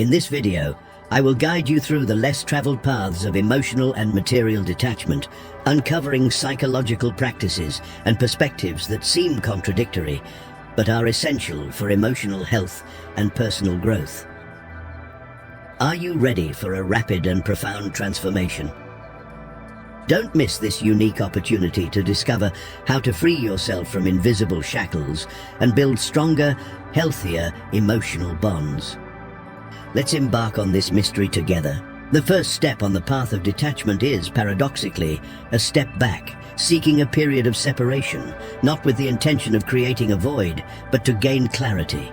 In this video, I will guide you through the less traveled paths of emotional and material detachment, uncovering psychological practices and perspectives that seem contradictory, but are essential for emotional health and personal growth. Are you ready for a rapid and profound transformation? Don't miss this unique opportunity to discover how to free yourself from invisible shackles and build stronger, healthier emotional bonds. Let's embark on this mystery together. The first step on the path of detachment is, paradoxically, a step back, seeking a period of separation, not with the intention of creating a void, but to gain clarity.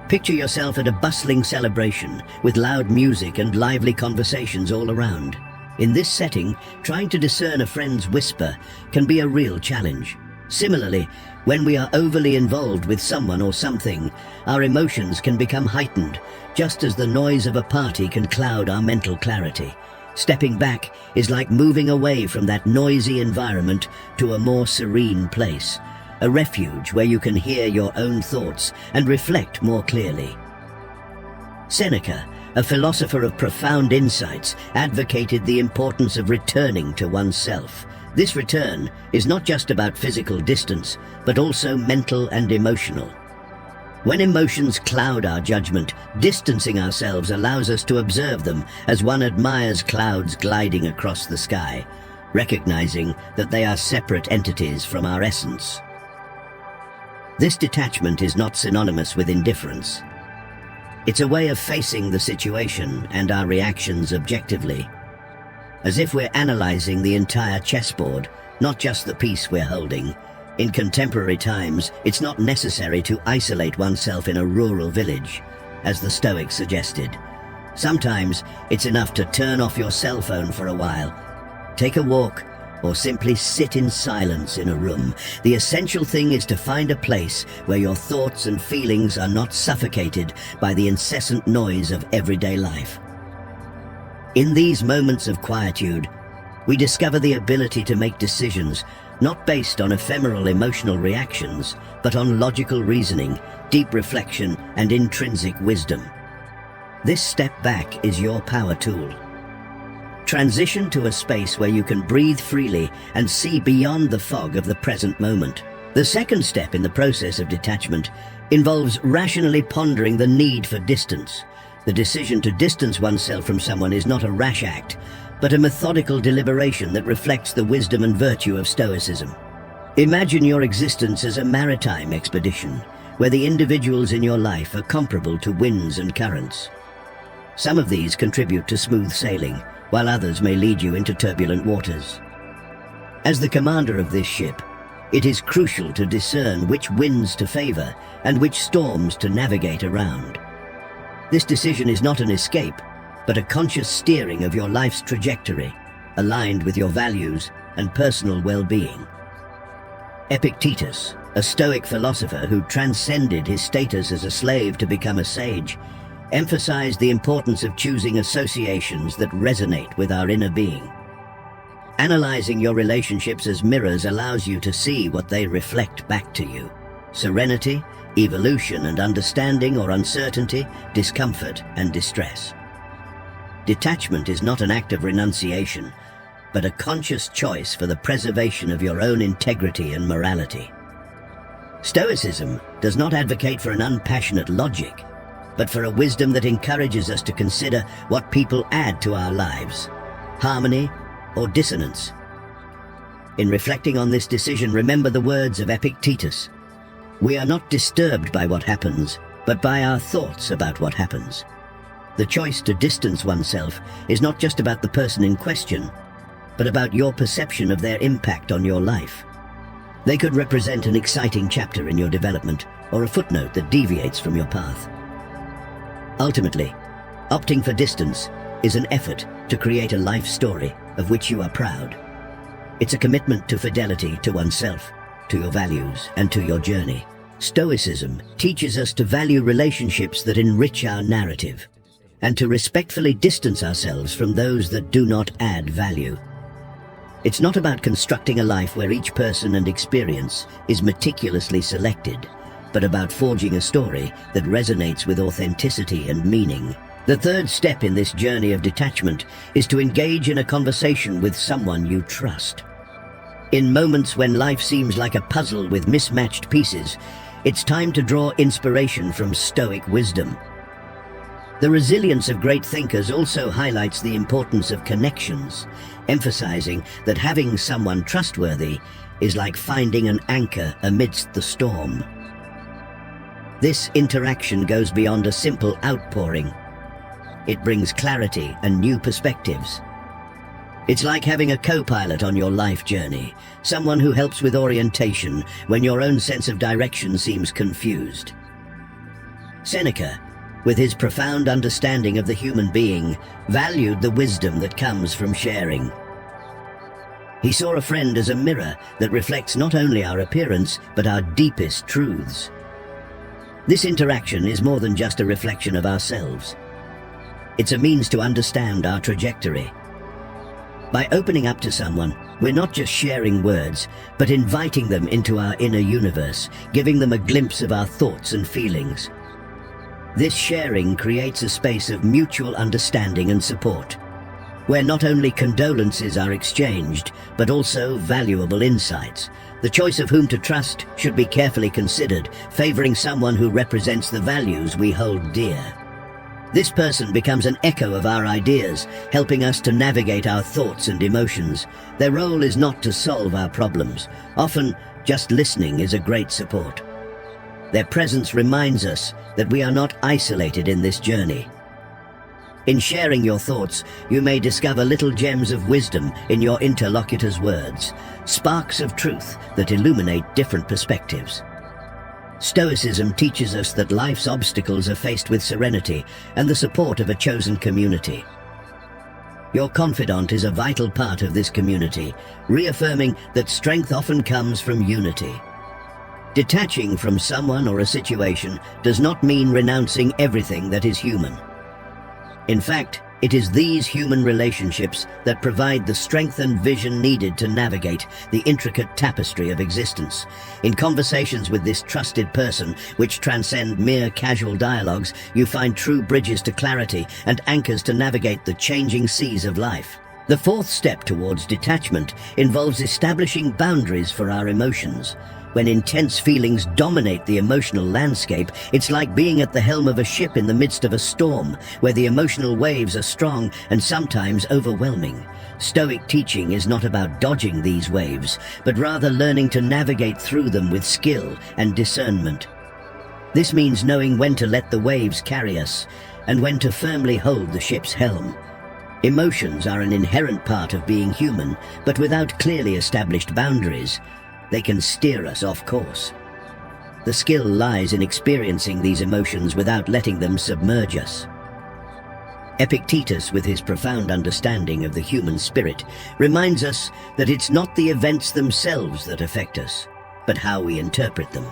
Picture yourself at a bustling celebration, with loud music and lively conversations all around. In this setting, trying to discern a friend's whisper can be a real challenge. Similarly, when we are overly involved with someone or something, our emotions can become heightened, just as the noise of a party can cloud our mental clarity. Stepping back is like moving away from that noisy environment to a more serene place, a refuge where you can hear your own thoughts and reflect more clearly. Seneca, a philosopher of profound insights, advocated the importance of returning to oneself. This return is not just about physical distance, but also mental and emotional. When emotions cloud our judgment, distancing ourselves allows us to observe them as one admires clouds gliding across the sky, recognizing that they are separate entities from our essence. This detachment is not synonymous with indifference. It's a way of facing the situation and our reactions objectively, as if we're analyzing the entire chessboard, not just the piece we're holding. In contemporary times, it's not necessary to isolate oneself in a rural village, as the Stoics suggested. Sometimes it's enough to turn off your cell phone for a while, take a walk, or simply sit in silence in a room. The essential thing is to find a place where your thoughts and feelings are not suffocated by the incessant noise of everyday life. In these moments of quietude, we discover the ability to make decisions not based on ephemeral emotional reactions, but on logical reasoning, deep reflection, and intrinsic wisdom. This step back is your power tool. Transition to a space where you can breathe freely and see beyond the fog of the present moment. The second step in the process of detachment involves rationally pondering the need for distance. The decision to distance oneself from someone is not a rash act, but a methodical deliberation that reflects the wisdom and virtue of Stoicism. Imagine your existence as a maritime expedition, where the individuals in your life are comparable to winds and currents. Some of these contribute to smooth sailing, while others may lead you into turbulent waters. As the commander of this ship, it is crucial to discern which winds to favor and which storms to navigate around. This decision is not an escape, but a conscious steering of your life's trajectory, aligned with your values and personal well-being. Epictetus, a Stoic philosopher who transcended his status as a slave to become a sage, emphasized the importance of choosing associations that resonate with our inner being. Analyzing your relationships as mirrors allows you to see what they reflect back to you: serenity, evolution and understanding, or uncertainty, discomfort and distress. Detachment is not an act of renunciation, but a conscious choice for the preservation of your own integrity and morality. Stoicism does not advocate for an unpassionate logic, but for a wisdom that encourages us to consider what people add to our lives: harmony or dissonance. In reflecting on this decision, remember the words of Epictetus: "We are not disturbed by what happens, but by our thoughts about what happens." The choice to distance oneself is not just about the person in question, but about your perception of their impact on your life. They could represent an exciting chapter in your development, or a footnote that deviates from your path. Ultimately, opting for distance is an effort to create a life story of which you are proud. It's a commitment to fidelity to oneself, to your values, and to your journey. Stoicism teaches us to value relationships that enrich our narrative, and to respectfully distance ourselves from those that do not add value. It's not about constructing a life where each person and experience is meticulously selected, but about forging a story that resonates with authenticity and meaning. The third step in this journey of detachment is to engage in a conversation with someone you trust. In moments when life seems like a puzzle with mismatched pieces, it's time to draw inspiration from Stoic wisdom. The resilience of great thinkers also highlights the importance of connections, emphasizing that having someone trustworthy is like finding an anchor amidst the storm. This interaction goes beyond a simple outpouring. It brings clarity and new perspectives. It's like having a co-pilot on your life journey, someone who helps with orientation when your own sense of direction seems confused. Seneca, with his profound understanding of the human being, valued the wisdom that comes from sharing. He saw a friend as a mirror that reflects not only our appearance, but our deepest truths. This interaction is more than just a reflection of ourselves. It's a means to understand our trajectory. By opening up to someone, we're not just sharing words, but inviting them into our inner universe, giving them a glimpse of our thoughts and feelings. This sharing creates a space of mutual understanding and support, where not only condolences are exchanged, but also valuable insights. The choice of whom to trust should be carefully considered, favoring someone who represents the values we hold dear. This person becomes an echo of our ideas, helping us to navigate our thoughts and emotions. Their role is not to solve our problems. Often, just listening is a great support. Their presence reminds us that we are not isolated in this journey. In sharing your thoughts, you may discover little gems of wisdom in your interlocutor's words, sparks of truth that illuminate different perspectives. Stoicism teaches us that life's obstacles are faced with serenity and the support of a chosen community. Your confidant is a vital part of this community, reaffirming that strength often comes from unity. Detaching from someone or a situation does not mean renouncing everything that is human. In fact, it is these human relationships that provide the strength and vision needed to navigate the intricate tapestry of existence. In conversations with this trusted person, which transcend mere casual dialogues, you find true bridges to clarity and anchors to navigate the changing seas of life. The fourth step towards detachment involves establishing boundaries for our emotions. When intense feelings dominate the emotional landscape, it's like being at the helm of a ship in the midst of a storm, where the emotional waves are strong and sometimes overwhelming. Stoic teaching is not about dodging these waves, but rather learning to navigate through them with skill and discernment. This means knowing when to let the waves carry us and when to firmly hold the ship's helm. Emotions are an inherent part of being human, but without clearly established boundaries, they can steer us off course. The skill lies in experiencing these emotions without letting them submerge us. Epictetus, with his profound understanding of the human spirit, reminds us that it's not the events themselves that affect us, but how we interpret them.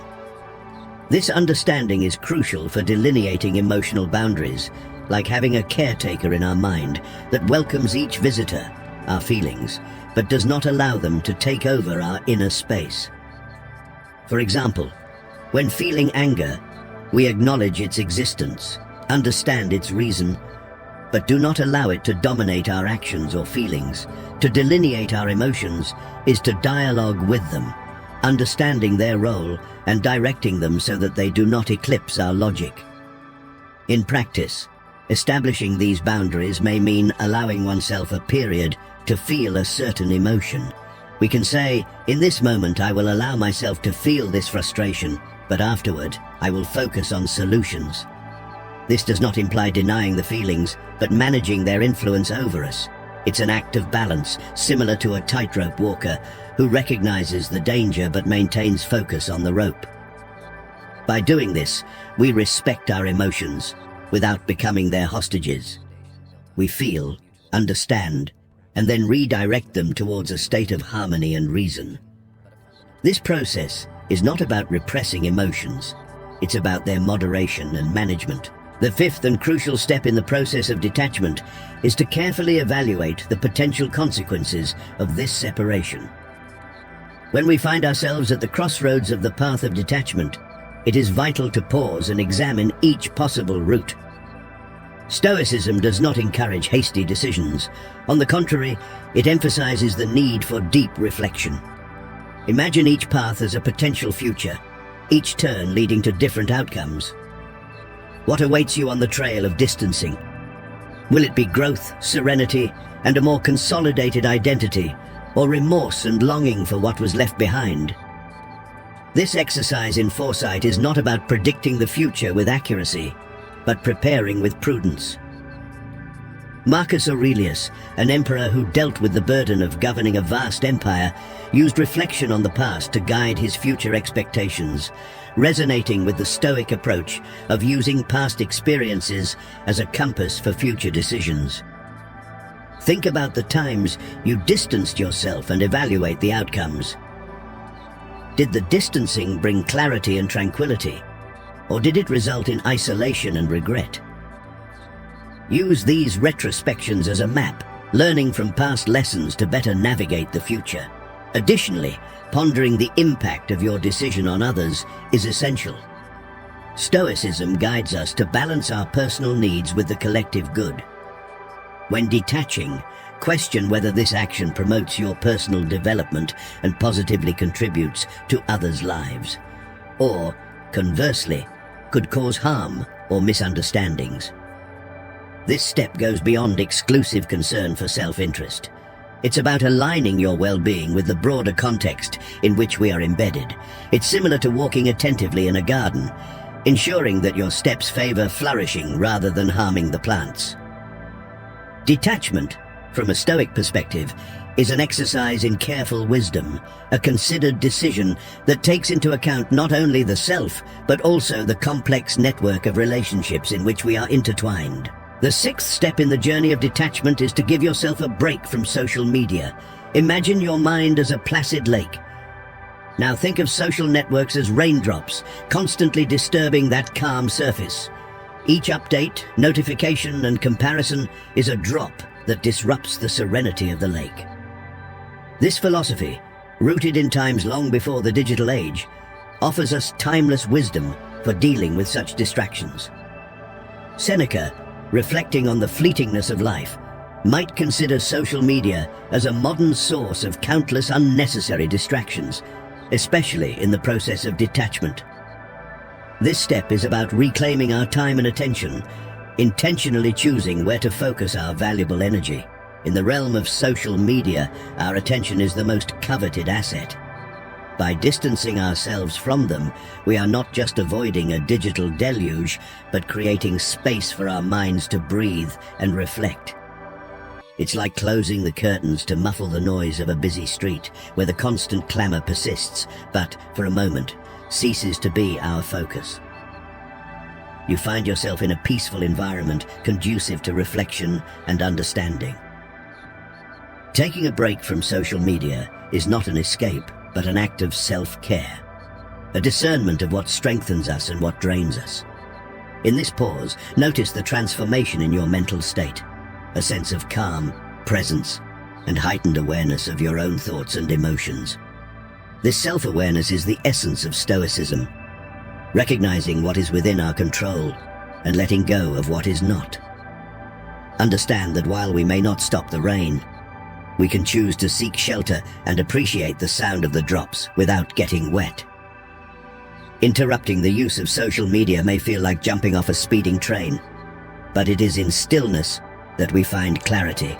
This understanding is crucial for delineating emotional boundaries, like having a caretaker in our mind that welcomes each visitor, our feelings, but does not allow them to take over our inner space. For example, when feeling anger, we acknowledge its existence, understand its reason, but do not allow it to dominate our actions or feelings. To delineate our emotions is to dialogue with them, understanding their role and directing them so that they do not eclipse our logic. In practice, establishing these boundaries may mean allowing oneself a period to feel a certain emotion. We can say, in this moment I will allow myself to feel this frustration, but afterward I will focus on solutions. This does not imply denying the feelings, but managing their influence over us. It's an act of balance, similar to a tightrope walker who recognizes the danger but maintains focus on the rope. By doing this, we respect our emotions without becoming their hostages. We feel, understand, and then redirect them towards a state of harmony and reason. This process is not about repressing emotions, it's about their moderation and management. The fifth and crucial step in the process of detachment is to carefully evaluate the potential consequences of this separation. When we find ourselves at the crossroads of the path of detachment, it is vital to pause and examine each possible route. Stoicism does not encourage hasty decisions. On the contrary, it emphasizes the need for deep reflection. Imagine each path as a potential future, each turn leading to different outcomes. What awaits you on the trail of distancing? Will it be growth, serenity, and a more consolidated identity, or remorse and longing for what was left behind? This exercise in foresight is not about predicting the future with accuracy, but preparing with prudence. Marcus Aurelius, an emperor who dealt with the burden of governing a vast empire, used reflection on the past to guide his future expectations, resonating with the Stoic approach of using past experiences as a compass for future decisions. Think about the times you distanced yourself and evaluate the outcomes. Did the distancing bring clarity and tranquility, or did it result in isolation and regret? Use these retrospections as a map, learning from past lessons to better navigate the future. Additionally, pondering the impact of your decision on others is essential. Stoicism guides us to balance our personal needs with the collective good. When detaching, question whether this action promotes your personal development and positively contributes to others' lives, or, conversely, could cause harm or misunderstandings. This step goes beyond exclusive concern for self-interest. It's about aligning your well-being with the broader context in which we are embedded. It's similar to walking attentively in a garden, ensuring that your steps favor flourishing rather than harming the plants. Detachment, from a Stoic perspective, is an exercise in careful wisdom, a considered decision that takes into account not only the self, but also the complex network of relationships in which we are intertwined. The sixth step in the journey of detachment is to give yourself a break from social media. Imagine your mind as a placid lake. Now think of social networks as raindrops, constantly disturbing that calm surface. Each update, notification, and comparison is a drop that disrupts the serenity of the lake. This philosophy, rooted in times long before the digital age, offers us timeless wisdom for dealing with such distractions. Seneca, reflecting on the fleetingness of life, might consider social media as a modern source of countless unnecessary distractions, especially in the process of detachment. This step is about reclaiming our time and attention, intentionally choosing where to focus our valuable energy. In the realm of social media, our attention is the most coveted asset. By distancing ourselves from them, we are not just avoiding a digital deluge, but creating space for our minds to breathe and reflect. It's like closing the curtains to muffle the noise of a busy street, where the constant clamor persists, but, for a moment, ceases to be our focus. You find yourself in a peaceful environment, conducive to reflection and understanding. Taking a break from social media is not an escape, but an act of self-care, a discernment of what strengthens us and what drains us. In this pause, notice the transformation in your mental state, a sense of calm, presence, and heightened awareness of your own thoughts and emotions. This self-awareness is the essence of Stoicism, recognizing what is within our control and letting go of what is not. Understand that while we may not stop the rain, we can choose to seek shelter and appreciate the sound of the drops without getting wet. Interrupting the use of social media may feel like jumping off a speeding train, but it is in stillness that we find clarity.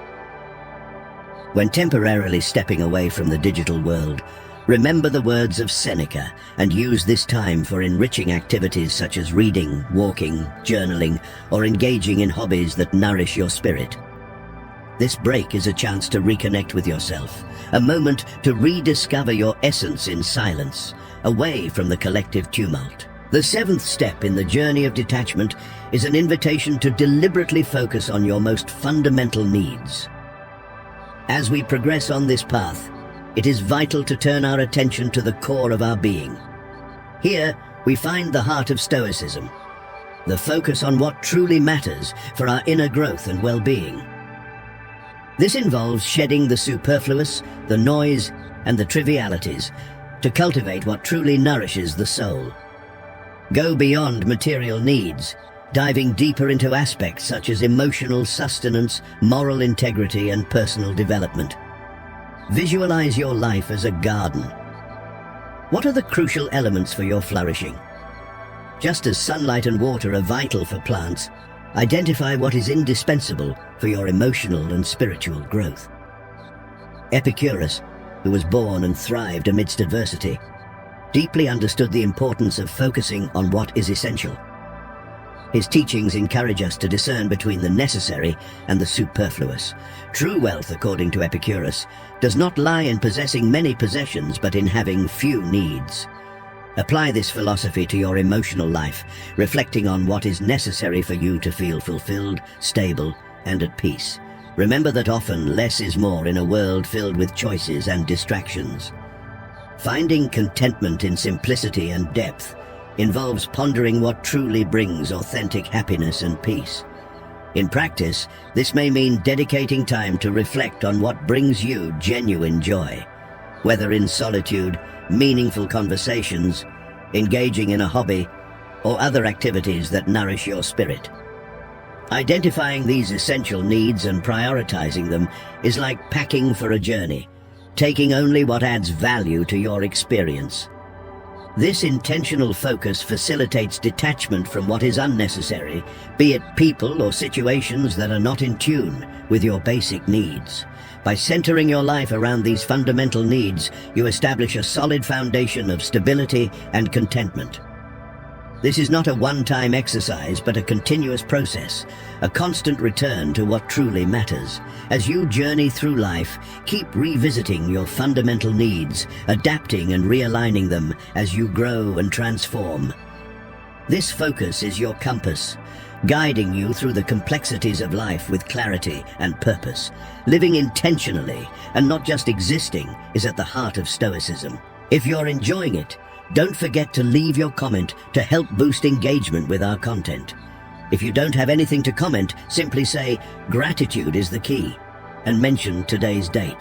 When temporarily stepping away from the digital world, remember the words of Seneca and use this time for enriching activities such as reading, walking, journaling, or engaging in hobbies that nourish your spirit. This break is a chance to reconnect with yourself, a moment to rediscover your essence in silence, away from the collective tumult. The seventh step in the journey of detachment is an invitation to deliberately focus on your most fundamental needs. As we progress on this path, it is vital to turn our attention to the core of our being. Here, we find the heart of Stoicism, the focus on what truly matters for our inner growth and well-being. This involves shedding the superfluous, the noise, and the trivialities to cultivate what truly nourishes the soul. Go beyond material needs, diving deeper into aspects such as emotional sustenance, moral integrity, and personal development. Visualize your life as a garden. What are the crucial elements for your flourishing? Just as sunlight and water are vital for plants, identify what is indispensable for your emotional and spiritual growth. Epictetus, who was born and thrived amidst adversity, deeply understood the importance of focusing on what is essential. His teachings encourage us to discern between the necessary and the superfluous. True wealth, according to Epictetus, does not lie in possessing many possessions, but in having few needs. Apply this philosophy to your emotional life, reflecting on what is necessary for you to feel fulfilled, stable, and at peace. Remember that often less is more in a world filled with choices and distractions. Finding contentment in simplicity and depth involves pondering what truly brings authentic happiness and peace. In practice, this may mean dedicating time to reflect on what brings you genuine joy, whether in solitude, meaningful conversations, engaging in a hobby, or other activities that nourish your spirit. Identifying these essential needs and prioritizing them is like packing for a journey, taking only what adds value to your experience. This intentional focus facilitates detachment from what is unnecessary, be it people or situations that are not in tune with your basic needs. By centering your life around these fundamental needs, you establish a solid foundation of stability and contentment. This is not a one-time exercise, but a continuous process, a constant return to what truly matters. As you journey through life, keep revisiting your fundamental needs, adapting and realigning them as you grow and transform. This focus is your compass, guiding you through the complexities of life with clarity and purpose. Living intentionally and not just existing is at the heart of Stoicism. If you're enjoying it, don't forget to leave your comment to help boost engagement with our content. If you don't have anything to comment, simply say, "Gratitude is the key," and mention today's date.